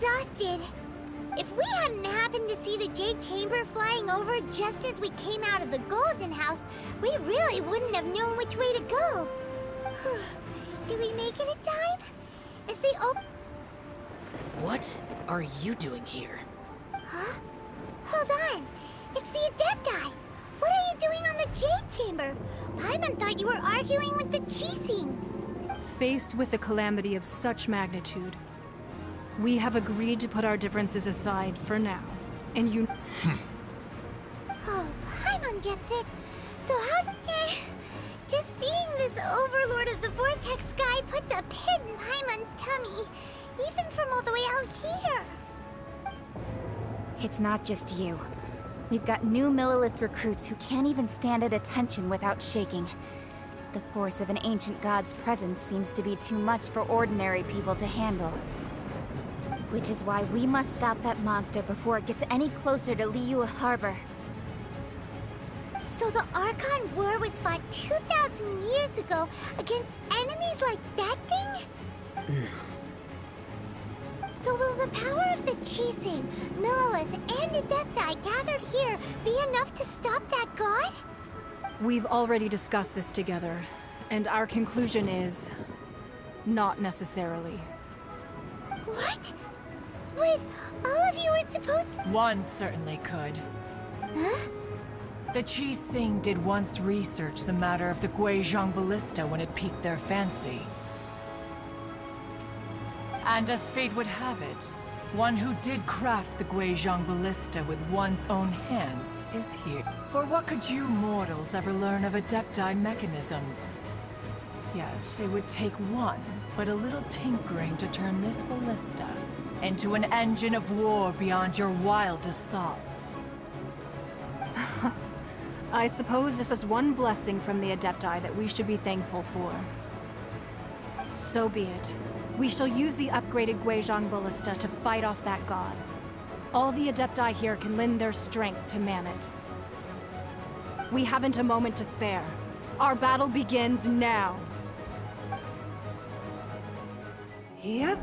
exhausted. If we hadn't happened to see the Jade Chamber flying over just as we came out of the Golden House, we really wouldn't have known which way to go. Did we make it in time? Is the What are you doing here? Huh? Hold on. It's the Adepti. What are you doing on the Jade Chamber? Paimon thought you were arguing with the Chising. Faced with a calamity of such magnitude, we have agreed to put our differences aside for now, and you... Oh, Paimon gets it. So how... Just seeing this Overlord of the Vortex guy puts a pit in Paimon's tummy, even from all the way out here. It's not just you. We've got new Millilith recruits who can't even stand at attention without shaking. The force of an ancient god's presence seems to be too much for ordinary people to handle. Which is why we must stop that monster before it gets any closer to Liyue Harbor. So the Archon War was fought 2,000 years ago against enemies like that thing? So will the power of the Chising, Millilith, and Adepti gathered here be enough to stop that god? We've already discussed this together, and our conclusion is... not necessarily. What? But all of you were supposed to... One certainly could. Huh? The Chising did once research the matter of the Guizhong Ballista when it piqued their fancy. And as fate would have it, one who did craft the Guizhong Ballista with one's own hands is here. For what could you mortals ever learn of Adepti mechanisms? Yet, it would take one, but a little tinkering to turn this ballista into an engine of war beyond your wildest thoughts. I suppose this is one blessing from the Adepti that we should be thankful for. So be it. We shall use the upgraded Guizhong Ballista to fight off that god. All the Adepti here can lend their strength to man it. We haven't a moment to spare. Our battle begins now. Yep.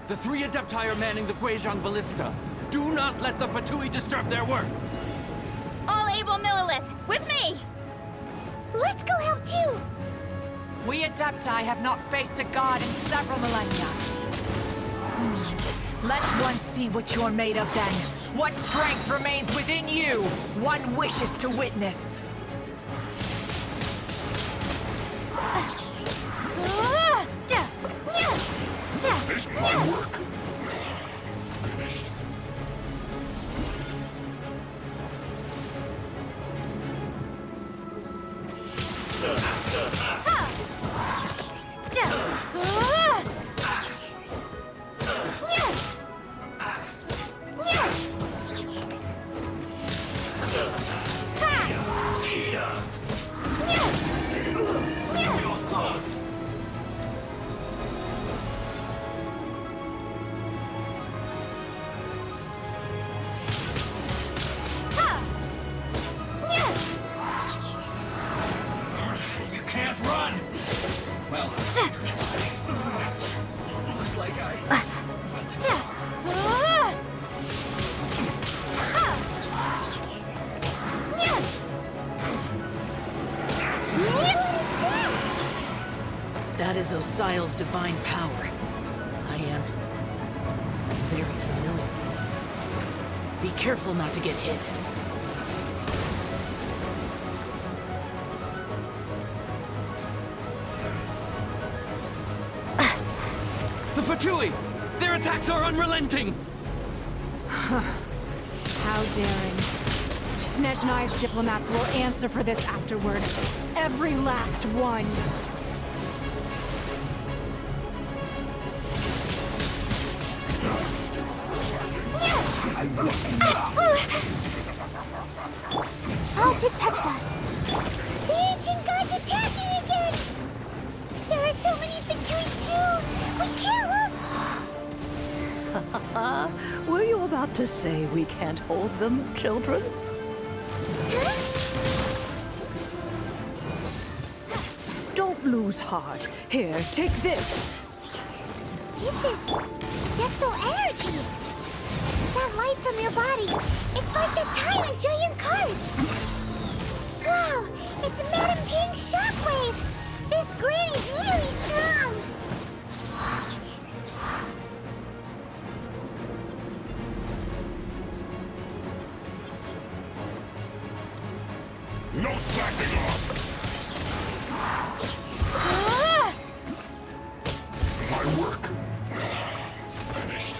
The three Adepti are manning the Guizhong Ballista. Do not let the Fatui disturb their work! All able Millilith, with me! Let's go help too! We Adepti have not faced a god in several millennia. Let one see what you're made of then. What strength remains within you, one wishes to witness. My work. Finished. That is Osial's divine power. I am very familiar with it. Be careful not to get hit. The Fatui! Their attacks are unrelenting! How daring. Snezhnai's diplomats will answer for this afterward. Every last one. I'll protect us. The ancient god's attacking again! There are so many Fatui too! We can't look! Were you about to say we can't hold them, children? Don't lose heart. Here, take this. This is Deptal energy! That light from your body, it's like the time in giant cars! Wow, it's Madame Ping's shockwave! This granny's really strong! No slacking off! Ah! My work finished.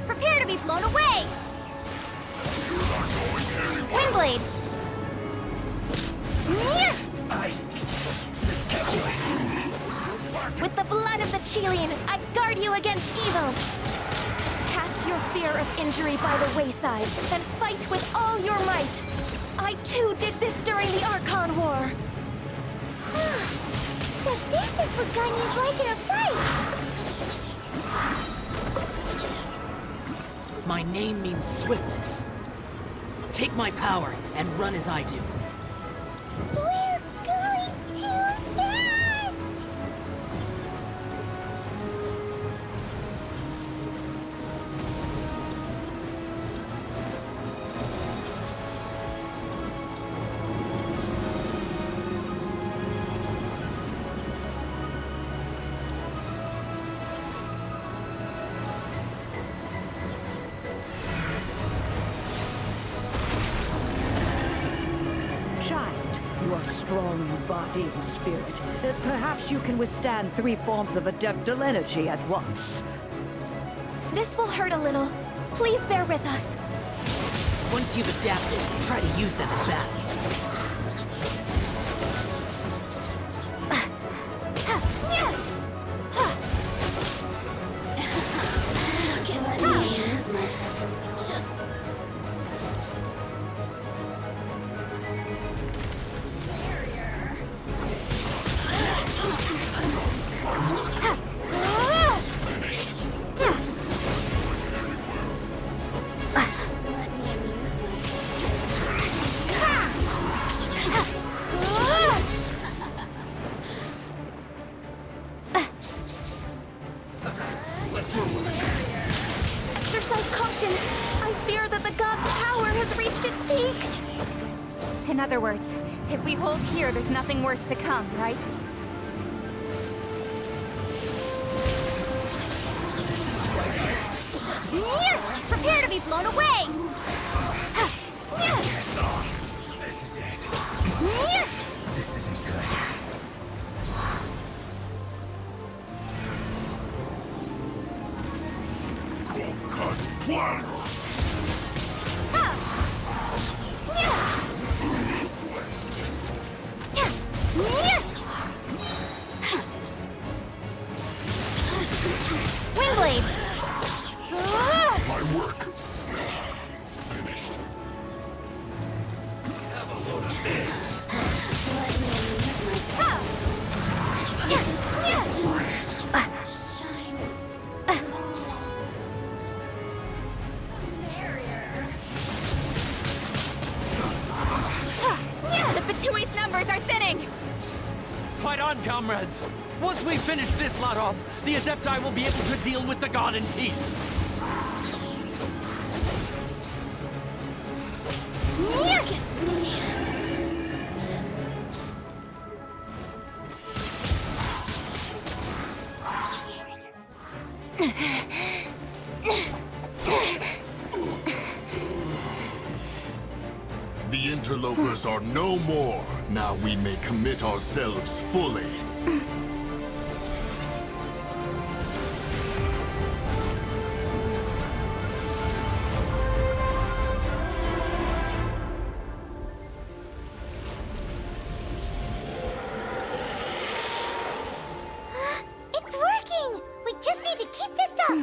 Prepare to be blown away! You're not going anywhere. Windblade! With the blood of the Chilean, I guard you against evil. Cast your fear of injury by the wayside, and fight with all your might. I too did this during the Archon War. So this is what Ganya's like in a fight! My name means swiftness. Take my power and run as I do. We're going too fast! Child, you are strong in body and spirit. Perhaps you can withstand 3 forms of adeptal energy at once. This will hurt a little. Please bear with us. Once you've adapted, try to use them in battle. Exercise caution. I fear that the god's power has reached its peak. In other words, if we hold here, there's nothing worse to come, right? Prepare to be blown away! This is it. This isn't good. Cold cut platter. Windblade! My work finished. Have a load of this. The Fatui's numbers are thinning! Fight on, comrades! Once we finish this lot off, the Adepti will be able to deal with the god in peace. The interlopers are no more. Now we may commit ourselves fully. It's working! We just need to keep this up!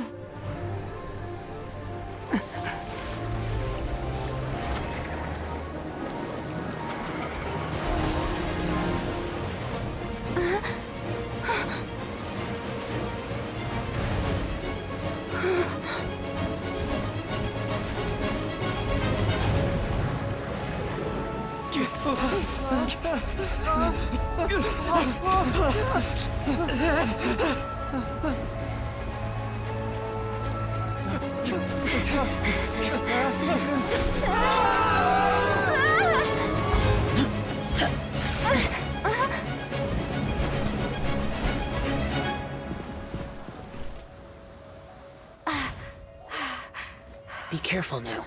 Be careful now.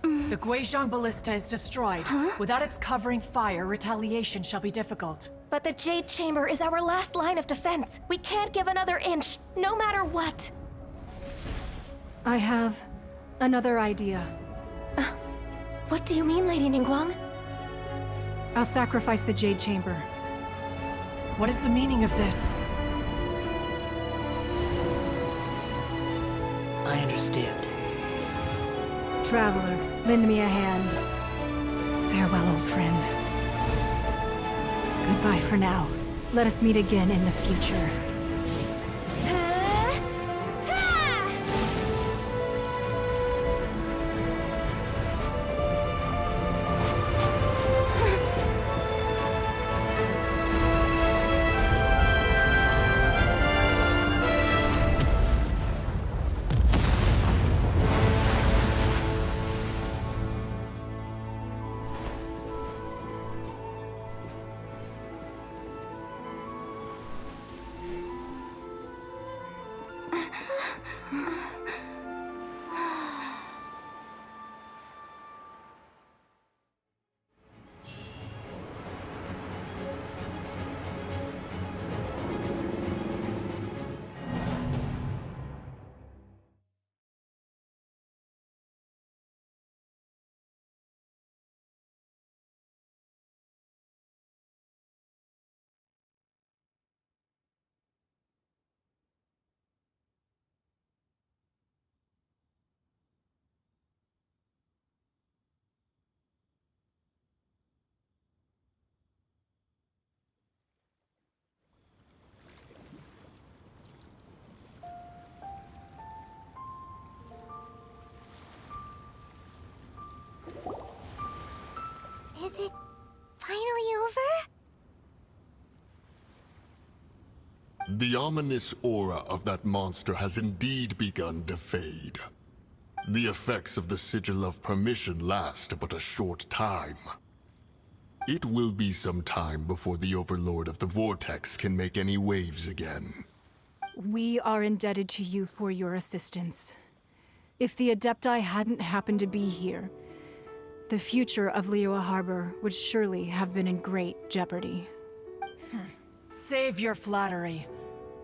The Guizhong Ballista is destroyed. Without its covering fire, retaliation shall be difficult. But the Jade Chamber is our last line of defense. We can't give another inch, no matter what. I have another idea. What do you mean, Lady Ningguang? I'll sacrifice the Jade Chamber. What is the meaning of this? I understand. Traveler, lend me a hand. Farewell, old friend. Goodbye for now. Let us meet again in the future. Is it finally over? The ominous aura of that monster has indeed begun to fade. The effects of the Sigil of Permission last but a short time. It will be some time before the Overlord of the Vortex can make any waves again. We are indebted to you for your assistance. If the Adepti hadn't happened to be here, the future of Liyue Harbor would surely have been in great jeopardy. Save your flattery.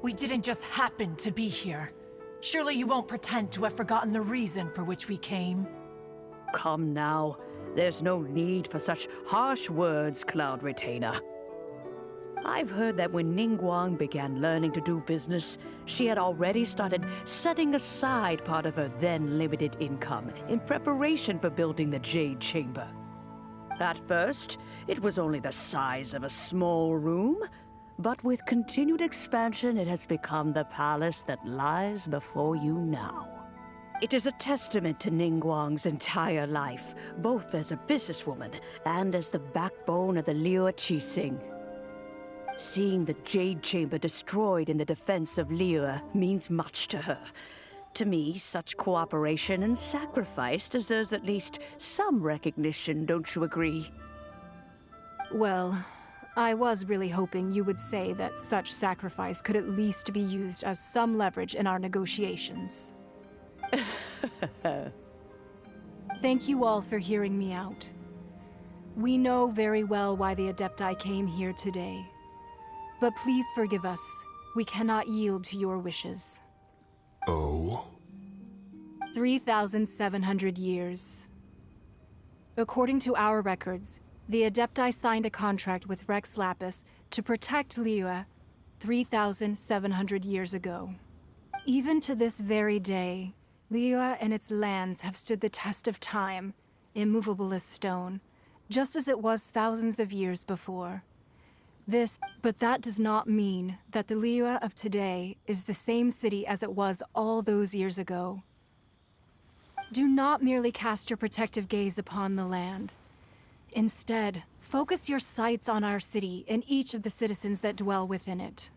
We didn't just happen to be here. Surely you won't pretend to have forgotten the reason for which we came. Come now. There's no need for such harsh words, Cloud Retainer. I've heard that when Ningguang began learning to do business, she had already started setting aside part of her then limited income in preparation for building the Jade Chamber. At first, it was only the size of a small room, but with continued expansion, it has become the palace that lies before you now. It is a testament to Ningguang's entire life, both as a businesswoman and as the backbone of the Liyue Qixing. Seeing the Jade Chamber destroyed in the defense of Liyue means much to her. To me, such cooperation and sacrifice deserves at least some recognition, don't you agree? Well, I was really hoping you would say that such sacrifice could at least be used as some leverage in our negotiations. Thank you all for hearing me out. We know very well why the Adepti came here today. But please forgive us. We cannot yield to your wishes. Oh? 3,700 years. According to our records, the Adepti signed a contract with Rex Lapis to protect Liyue 3,700 years ago. Even to this very day, Liyue and its lands have stood the test of time, immovable as stone, just as it was thousands of years before. But that does not mean that the Liyue of today is the same city as it was all those years ago. Do not merely cast your protective gaze upon the land. Instead, focus your sights on our city and each of the citizens that dwell within it.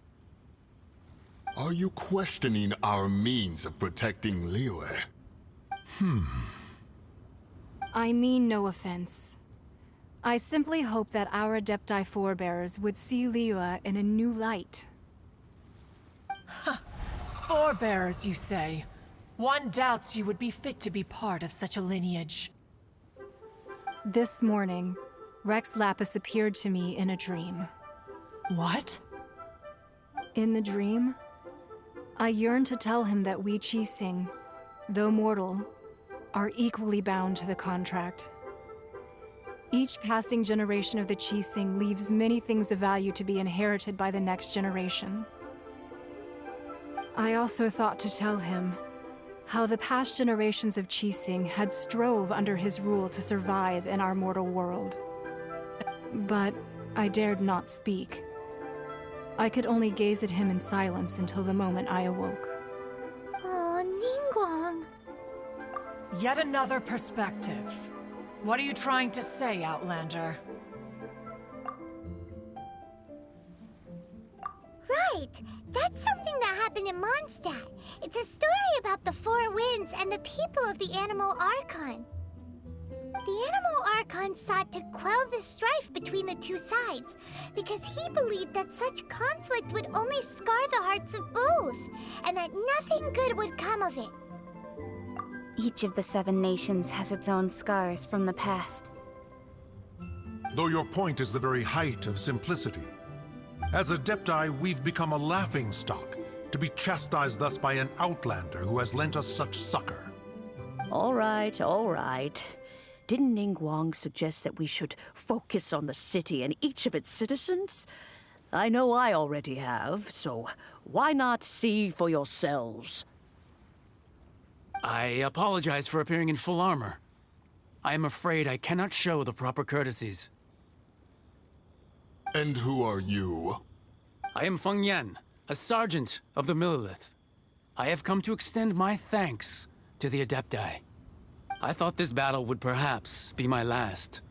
Are you questioning our means of protecting Liyue? I mean no offense. I simply hope that our Adepti forebears would see Liyue in a new light. Forebearers, you say? One doubts you would be fit to be part of such a lineage. This morning, Rex Lapis appeared to me in a dream. What? In the dream, I yearned to tell him that we Qixing, though mortal, are equally bound to the contract. Each passing generation of the Qixing leaves many things of value to be inherited by the next generation. I also thought to tell him how the past generations of Qixing had strove under his rule to survive in our mortal world. But I dared not speak. I could only gaze at him in silence until the moment I awoke. Oh, Ningguang. Yet another perspective. What are you trying to say, Outlander? Right! That's something that happened in Mondstadt. It's a story about the Four Winds and the people of the Animal Archon. The Animal Archon sought to quell the strife between the two sides, because he believed that such conflict would only scar the hearts of both, and that nothing good would come of it. Each of the 7 nations has its own scars from the past. Though your point is the very height of simplicity. As Adepti, we've become a laughingstock, to be chastised thus by an outlander who has lent us such succor. All right, all right. Didn't Ningguang suggest that we should focus on the city and each of its citizens? I know I already have, so why not see for yourselves? I apologize for appearing in full armor. I am afraid I cannot show the proper courtesies. And who are you? I am Feng Yan, a sergeant of the Millelith. I have come to extend my thanks to the Adepti. I thought this battle would perhaps be my last.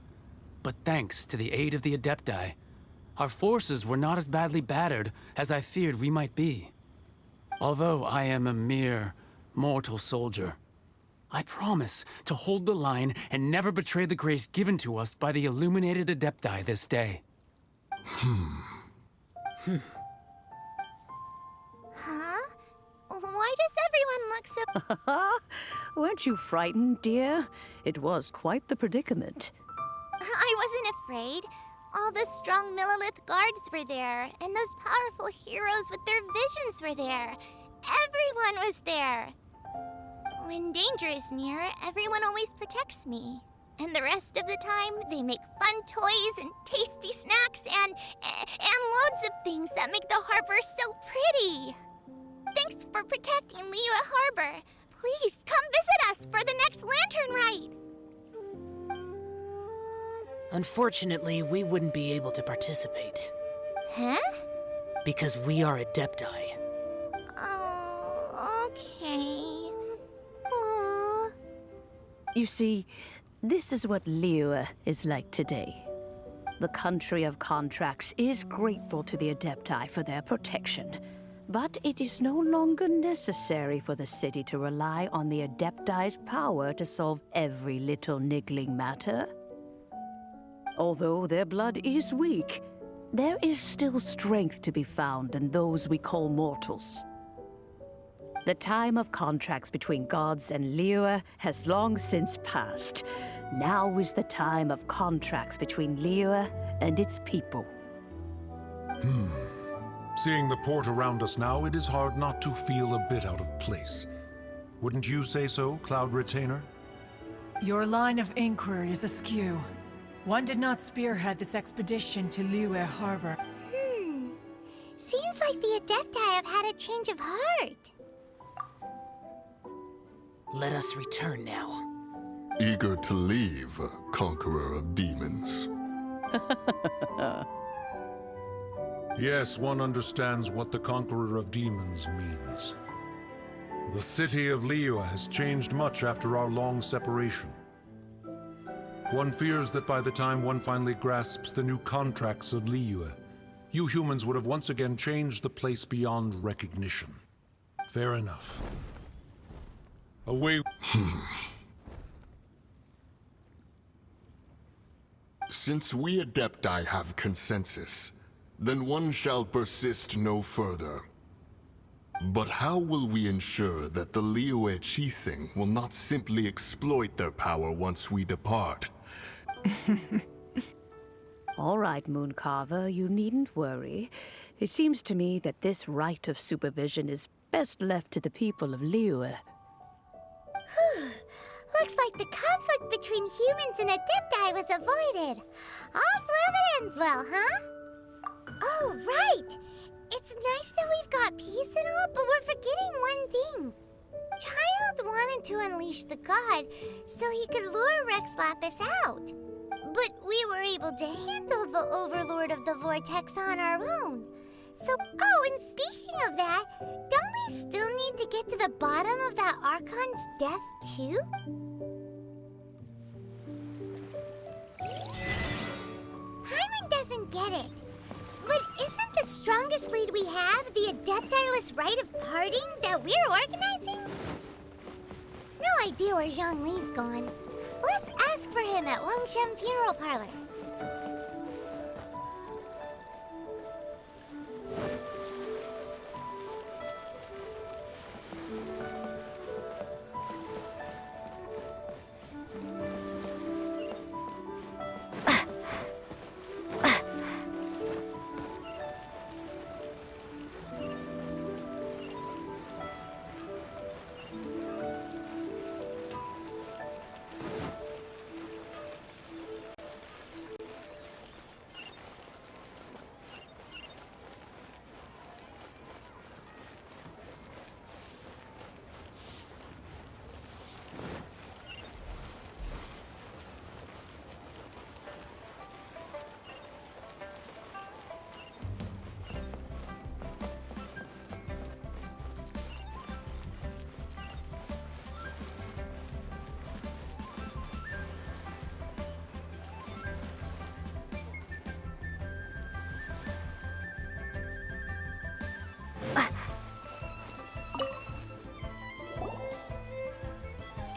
But thanks to the aid of the Adepti, our forces were not as badly battered as I feared we might be. Although I am a mere mortal soldier, I promise to hold the line and never betray the grace given to us by the illuminated Adepti this day. Huh? Why does everyone look so... Weren't you frightened, dear? It was quite the predicament. I wasn't afraid. All the strong Millelith guards were there, and those powerful heroes with their visions were there. Everyone was there. When danger is near, everyone always protects me. And the rest of the time, they make fun toys and tasty snacks and loads of things that make the harbor so pretty. Thanks for protecting Liyue Harbor. Please come visit us for the next lantern rite. Unfortunately, we wouldn't be able to participate. Huh? Because we are Adepti. Oh, okay. Aww. You see, this is what Liyue is like today. The country of contracts is grateful to the Adepti for their protection. But it is no longer necessary for the city to rely on the Adepti's power to solve every little niggling matter. Although their blood is weak, there is still strength to be found in those we call mortals. The time of contracts between gods and Liyue has long since passed. Now is the time of contracts between Liyue and its people. Seeing the port around us now, it is hard not to feel a bit out of place. Wouldn't you say so, Cloud Retainer? Your line of inquiry is askew. One did not spearhead this expedition to Liyue Harbor. Seems like the Adepti have had a change of heart. Let us return now. Eager to leave, conqueror of demons. Yes, one understands what the Conqueror of Demons means. The city of Liyue has changed much after our long separation. One fears that by the time one finally grasps the new contracts of Liyue, you humans would have once again changed the place beyond recognition. Fair enough. Away. Since we Adepti have consensus, then one shall persist no further. But how will we ensure that the Liyue Chising will not simply exploit their power once we depart? All right, Mooncarver, you needn't worry. It seems to me that this right of supervision is best left to the people of Liyue. Looks like the conflict between humans and Adepti was avoided. All's well that ends well, huh? Oh, right! It's nice that we've got peace and all, but we're forgetting one thing. Child wanted to unleash the god so he could lure Rex Lapis out. But we were able to handle the Overlord of the Vortex on our own. So, oh, and speaking of that, don't we still need to get to the bottom of that Archon's death, too? Hyman doesn't get it. But isn't the strongest lead we have the Adepti-less rite of parting that we're organizing? No idea where Zhongli's gone. Let's ask for him at Wangshen Funeral Parlor.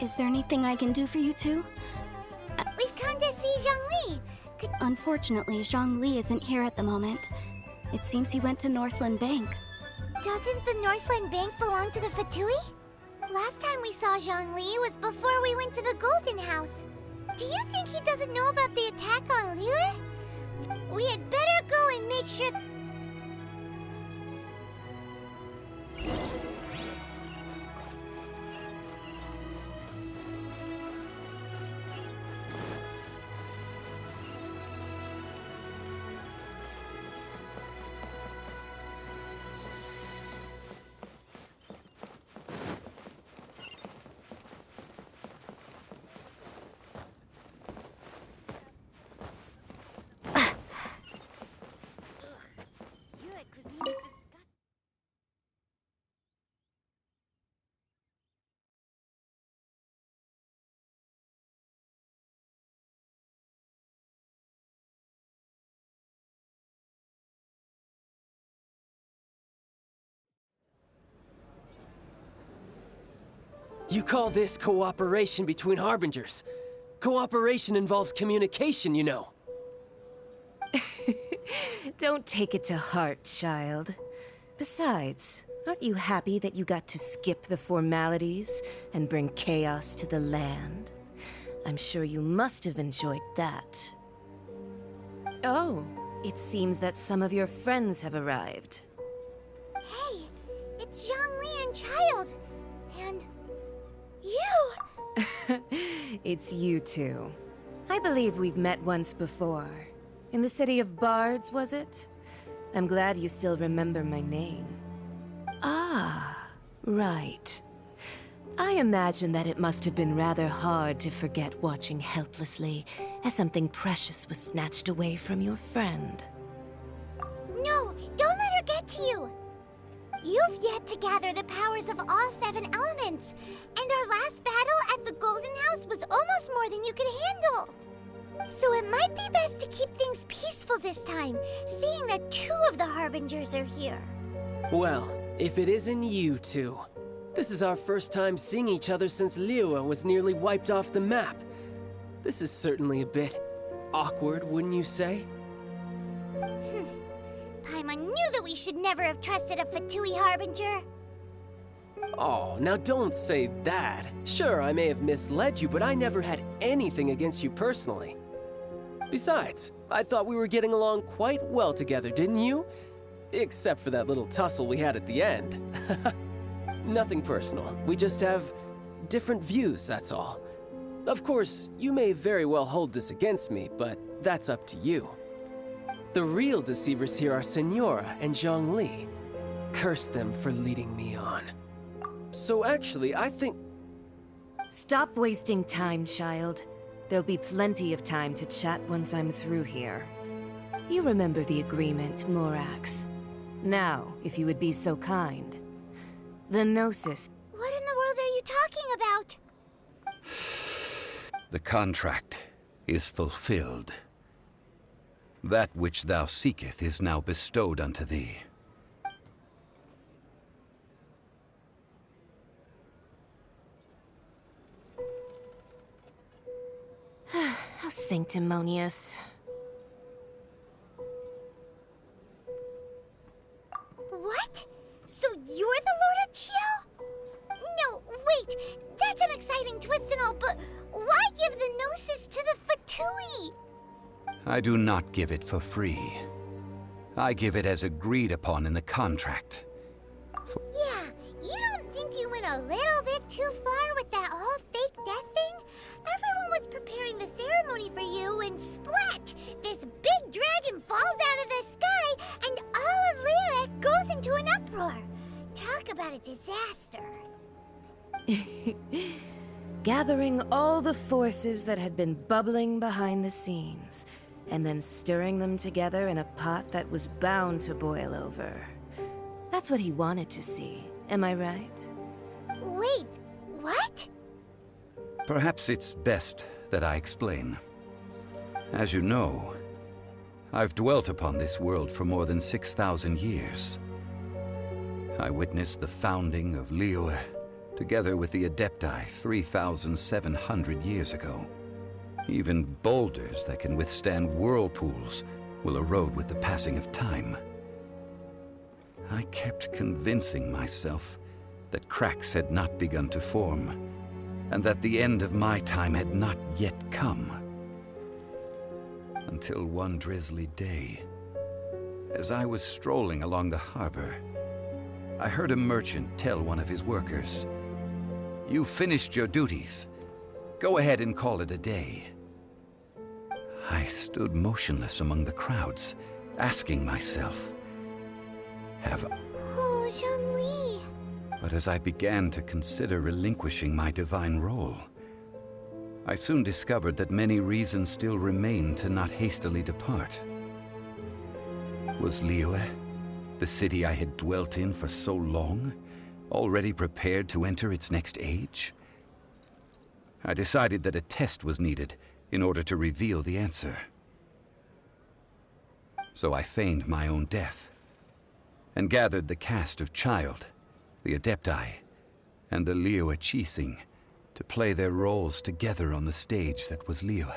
Is there anything I can do for you two? We've come to see Zhongli. Unfortunately, Zhongli isn't here at the moment. It seems he went to Northland Bank. Doesn't the Northland Bank belong to the Fatui? Last time we saw Zhongli was before we went to the Golden House. Do you think he doesn't know about the attack on Liyue? We had better go and make sure... You call this cooperation between Harbingers? Cooperation involves communication, you know. Don't take it to heart, child. Besides, aren't you happy that you got to skip the formalities and bring chaos to the land? I'm sure you must have enjoyed that. Oh, it seems that some of your friends have arrived. Hey, it's Zhongli and Child. And you! It's you two. I believe we've met once before. In the city of Bards, was it? I'm glad you still remember my name. Ah, right. I imagine that it must have been rather hard to forget watching helplessly as something precious was snatched away from your friend. No, don't let her get to you! You've yet to gather the powers of all 7 elements, and our last battle at the Golden House was almost more than you could handle. So it might be best to keep things peaceful this time, seeing that 2 of the Harbingers are here. Well, if it isn't you two. This is our first time seeing each other since Liyue was nearly wiped off the map. This is certainly a bit awkward, wouldn't you say? Paimon knew that we should never have trusted a Fatui Harbinger. Oh, now don't say that. Sure, I may have misled you, but I never had anything against you personally. Besides, I thought we were getting along quite well together, didn't you? Except for that little tussle we had at the end. Nothing personal. We just have different views, that's all. Of course, you may very well hold this against me, but that's up to you. The real deceivers here are Senora and Zhongli. Curse them for leading me on. So actually, I think... Stop wasting time, child. There'll be plenty of time to chat once I'm through here. You remember the agreement, Morax. Now, if you would be so kind. The Gnosis. What in the world are you talking about? The contract is fulfilled. That which thou seeketh is now bestowed unto thee. How sanctimonious. What? So you're the Lord of Chiao? No, wait. That's an exciting twist and all, but why give the Gnosis to the Fatui? I do not give it for free. I give it as agreed upon in the contract. Yeah, you don't think you went a little bit too far with that whole fake death thing? Everyone was preparing the ceremony for you, and splat! This big dragon falls out of the sky, and all of Lyric goes into an uproar. Talk about a disaster. Gathering all the forces that had been bubbling behind the scenes, and then stirring them together in a pot that was bound to boil over. That's what he wanted to see, am I right? Wait, what? Perhaps it's best that I explain. As you know, I've dwelt upon this world for more than 6,000 years. I witnessed the founding of Liyue, together with the Adepti 3,700 years ago. Even boulders that can withstand whirlpools will erode with the passing of time. I kept convincing myself that cracks had not begun to form, and that the end of my time had not yet come. Until one drizzly day, as I was strolling along the harbor, I heard a merchant tell one of his workers, "You've finished your duties. Go ahead and call it a day." I stood motionless among the crowds, asking myself, Oh, Zhongli. But as I began to consider relinquishing my divine role, I soon discovered that many reasons still remained to not hastily depart. Was Liyue, the city I had dwelt in for so long, already prepared to enter its next age? I decided that a test was needed in order to reveal the answer. So I feigned my own death, and gathered the cast of Child, the Adepti, and the Liyue Chising to play their roles together on the stage that was Liyue.